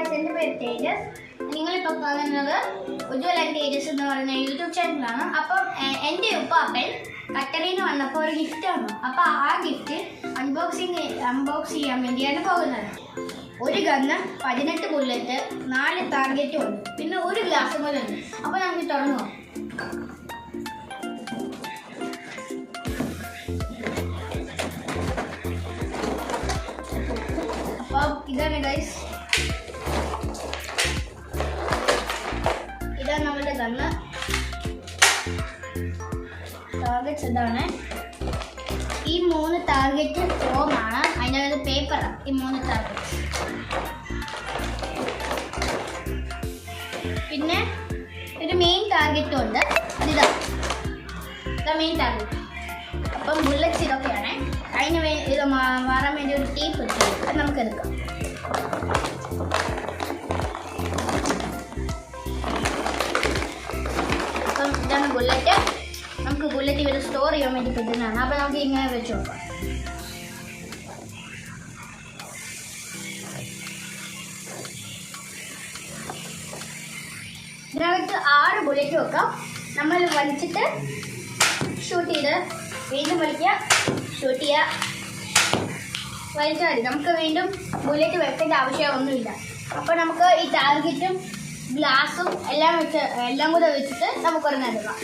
Guys, എൻ്റെ പേര് തേജസ്. നിങ്ങളിപ്പോൾ കാണുന്നത് ഉജ്വൽ ആൻഡ് തേജസ് എന്ന് പറയുന്ന യൂട്യൂബ് ചാനലാണ്. അപ്പം എൻ്റെ ഉപ്പാപ്പൻ ഖത്തറിൽ നിന്ന് വന്നപ്പോൾ ഒരു ഗിഫ്റ്റ് വന്നു. അപ്പോൾ ആ ഗിഫ്റ്റ് അൺബോക്സ് ചെയ്യാൻ വേണ്ടിയാണ് പോകുന്നത്. ഒരു ഗണ്ണ്, 18 ബുള്ളറ്റ്, 4 ടാർഗറ്റും ഉണ്ട്, പിന്നെ ഒരു ഗ്ലാസ് പോലെ ഉണ്ട്. അപ്പോൾ നമുക്ക് തുറന്നു. അപ്പോൾ ഇതാണ് ഗൈസ്, ഇതാണ് നമ്മുടെ ഗണ്ണ്. ടാർഗറ്റ്സ് ഇതാണ്. ഈ 3 ടാർഗറ്റ് ഫോമാണ്, അതിൻ്റെ പേപ്പറാണ് ഈ 3 ടാർഗറ്റ്സ്. പിന്നെ ഒരു മെയിൻ ടാർഗറ്റും ഉണ്ട്, ഇതാ മെയിൻ ടാർഗറ്റ്. അപ്പം ബുള്ളറ്റ്സ് ഇതൊക്കെയാണ്. അതിന് ഇത് മാറാൻ വേണ്ടി ഒരു ടേപ്പ് ഇട്ടു, അത് നമുക്ക് എടുക്കാം. അപ്പം ഇതാണ് ബുള്ളറ്റ്. നമുക്ക് ബുള്ളറ്റ് ഇവർ സ്റ്റോർ ചെയ്യാൻ വേണ്ടി പറ്റുന്നതാണ്. അപ്പം നമുക്ക് ഇങ്ങനെ വെച്ച് നോക്കാം. ഇതിനകത്ത് 6 ബുള്ളറ്റ് വെക്കാം. നമ്മൾ വലിച്ചിട്ട് ഷൂട്ട് ചെയ്ത് വീണ്ടും വലിക്കുക, ഷൂട്ട് ചെയ്യുക, വലിച്ചാൽ മതി. നമുക്ക് വീണ്ടും ബുള്ളറ്റ് വെക്കേണ്ട ആവശ്യമൊന്നുമില്ല. അപ്പോൾ നമുക്ക് ഈ ടാർഗറ്റും ഗ്ലാസും എല്ലാം കൂടെ വെച്ചിട്ട് നമുക്കൊരെണ്ണം എടുക്കാം.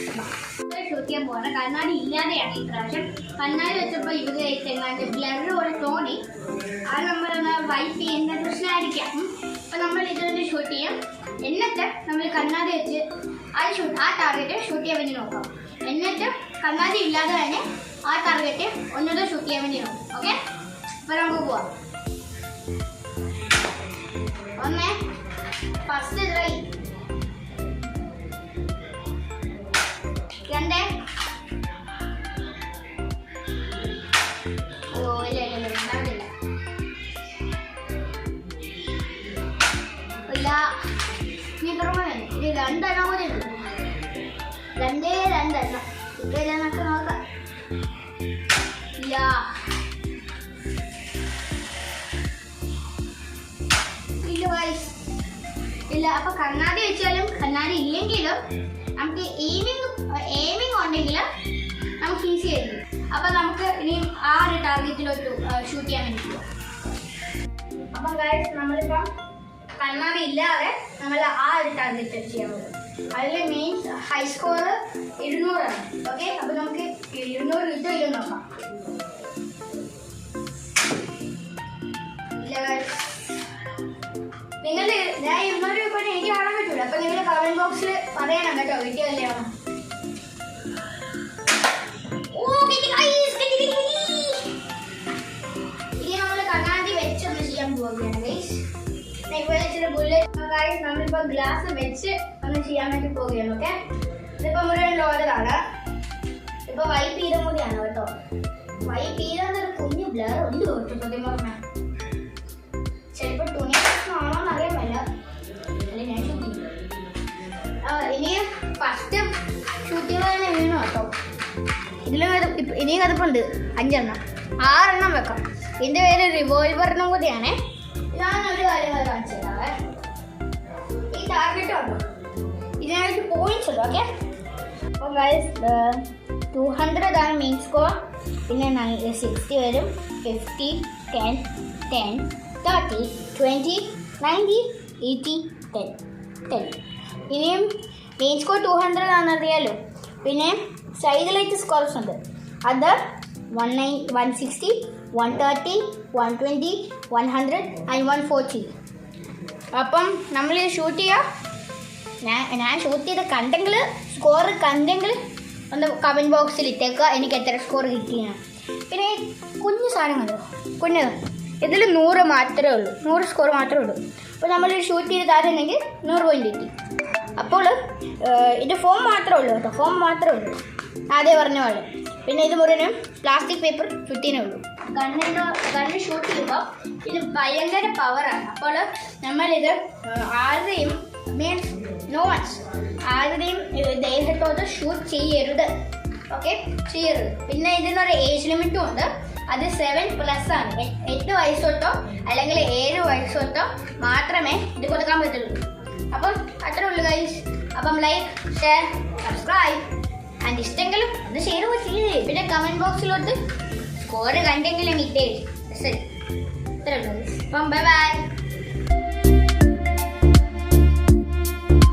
ഷൂട്ട് ചെയ്യാൻ പോകണം. കണ്ണാടി ഇല്ലാതെയാണ് ഈ പ്രാവശ്യം. കണ്ണാടി വെച്ചപ്പോൾ ഇവിടെ എങ്ങാണ്ട് ബ്ലർ പോലെ തോന്നി. അത് നമ്മളൊന്ന് വൈപ്പ് ചെയ്യുന്ന പ്രശ്നമായിരിക്കാം. അപ്പോൾ നമ്മൾ ഇതൊന്ന് ഷൂട്ട് ചെയ്യാം. എന്നിട്ട് നമ്മൾ കണ്ണാടി വെച്ച് ആ ടാർഗറ്റ് ഷൂട്ട് ചെയ്യാൻ വേണ്ടി നോക്കാം. എന്നിട്ട് കണ്ണാടി ഇല്ലാതെ തന്നെ ആ ടാർഗറ്റ് ഒന്നുകൂടെ ഷൂട്ട് ചെയ്യാൻ വേണ്ടി നോക്കാം. ഓക്കെ, അപ്പോൾ നമുക്ക് പോവാം. ഒന്ന് ഫസ്റ്റ് ട്രൈ, 2. ഓ ഇല്ല രണ്ടാമതില്ല, ഇല്ല നീ തുറന്നു. ഇത് 2 എണ്ണം കൂടെ ഉണ്ട്. 2 എണ്ണം ഇതൊക്കെ നോക്കാം. ഇല്ല ഇല്ല ഗൈസ്, ഇല്ല. അപ്പൊ കണ്ണാടി വെച്ചാലും കണ്ണാടി ഇല്ലെങ്കിലും നമുക്ക് എയിമിങ് ഉണ്ടെങ്കിൽ നമുക്ക് ഈസി ആയിരിക്കും. അപ്പൊ നമുക്ക് ഇനി 6 ടാർഗറ്റിലോട്ട് ഷൂട്ട് ചെയ്യാൻ വേണ്ടി പോകും. അപ്പം ഗൈസ്, നമ്മളിപ്പം കണ്ണാടി ഇല്ലാതെ നമ്മൾ ആ ഒരു ടാർഗറ്റ് ചെയ്യാൻ പോകും. അതിൽ മെയിൻ ഹൈ സ്കോർ 200 ആണ്. ഓക്കെ, അപ്പൊ നമുക്ക് 200 കിട്ടും ഇല്ലെന്ന് നോക്കാം. ഇല്ല ഗൈസ്, നിങ്ങൾ ഞാൻ 200 രൂപ എനിക്ക് കാണാൻ പറ്റൂല. അപ്പൊ നിങ്ങൾ കമന്റ് ബോക്സിൽ പറയണം കേട്ടോ, വീട്ടിൽ കല്യാണം. ഇനി നമ്മൾ കണ്ണാടി വെച്ചൊന്ന് ചെയ്യാൻ പോവുകയാണ് ഗൈസ്. ബുള്ളറ്റ് നമ്മളിപ്പോ ഗ്ലാസ് വെച്ച് ഒന്ന് ചെയ്യാൻ വേണ്ടി പോവുകയാണ്. ഓക്കെ, ഇതിപ്പോ മുഴുവൻ ലോഡാണ്. ഇപ്പൊ വൈപ്പ് ചെയ്ത കൂടിയാണ് കേട്ടോ. വൈപ്പ് ചെയ്തൊരു കുഞ്ഞു ബ്ലർ ഉണ്ട് കേട്ടോ. സത്യം പറഞ്ഞ ചിലപ്പോ തുണി ആണോന്ന് അറിയാൻ പറ്റില്ല. ഞാൻ ഷൂട്ട് ചെയ്തു. ഇനി ഫസ്റ്റ് ഷൂട്ട് ചെയ്തതന്നെ വീണു കേട്ടോ. ഇനിയും കഥപ്പുണ്ട് 5 എണ്ണം, 6 എണ്ണം വെക്കാം. ഇതിന്റെ പേര് റിവോൾവറിനും കൂടിയാണ്. ഞാനൊരു കാര്യം കാണിച്ചു തരാവേ. ഈ ടാർഗറ്റ് ഉണ്ടോ, ഇതിനായിട്ട് പോയിന്റ്സ് ഉണ്ട്. ഓക്കെ, അപ്പോൾ ഗൈസ് 200 ആണ് മെയിൻ സ്കോർ. പിന്നെ 60 വരും, 50, 10, 10, 30, 20, 90, 80, 10. ഇനിയും മെയിൻ സ്കോർ 200 ആണെന്നറിയാലോ. പിന്നെ സൈഡിലേക്ക് സ്കോർസ് ഉണ്ട്. അത് 160, 130, 120, 100 and 140. അപ്പം നമ്മളിത് ഷൂട്ട് ചെയ്യുക. ഞാൻ ഷൂട്ട് ചെയ്ത സ്കോർ കണ്ടെങ്കിൽ ഒന്ന് കമൻറ്റ് ബോക്സിൽ ഇട്ടേക്കുക, എനിക്ക് എത്ര സ്കോർ കിട്ടിയാണ്. പിന്നെ കുഞ്ഞു സാധനങ്ങൾ ഇതിൽ 100 മാത്രമേ ഉള്ളൂ, 100 സ്കോർ മാത്രമേ ഉള്ളൂ. അപ്പോൾ നമ്മൾ ഷൂട്ട് ചെയ്ത് താരുന്നെങ്കിൽ 100 പോയിന്റ് കിട്ടി. അപ്പോൾ ഇത് ഫോം മാത്രമേ ഉള്ളൂ കേട്ടോ, ഫോം മാത്രമേ ഉള്ളൂ ആദ്യം പറഞ്ഞ പോലെ. പിന്നെ ഇത് മുഴുവനും പ്ലാസ്റ്റിക് പേപ്പർ ചുറ്റിനേ ഉള്ളൂ. ഗണ്ണ് ഷൂട്ട് ചെയ്യുമ്പോൾ ഇത് ഭയങ്കര പവറാണ്. അപ്പോൾ നമ്മളിത് ആരുടെയും മീൻസ് ആരുടെയും ദേഹത്തോട് ഷൂട്ട് ചെയ്യരുത്. ഓക്കെ ചെയ്യരുത്. പിന്നെ ഇതിനൊരു ഏജ് ലിമിറ്റും ഉണ്ട്. അത് 7+ ആണ്. 8 വയസ്സ് തൊട്ടോ അല്ലെങ്കിൽ 7 വയസ്സ് തൊട്ടോ മാത്രമേ ഇത് കൊടുക്കാൻ പറ്റുള്ളൂ. അപ്പം അത്രേ ഉള്ളൂ ഗൈസ്. അപ്പം ലൈക്ക്, ഷെയർ, സബ്സ്ക്രൈബ് ആൻഡ് ഇഷ്ടമെങ്കിലും അത് ഷെയർ ചെയ്യേ. പിന്നെ കമന്റ് ബോക്സിലോട്ട് സ്കോർ കണ്ടെങ്കിലും ഇട്ടേ. ഇത്രേ ഉള്ളൂ. അപ്പം ബൈ ബൈ.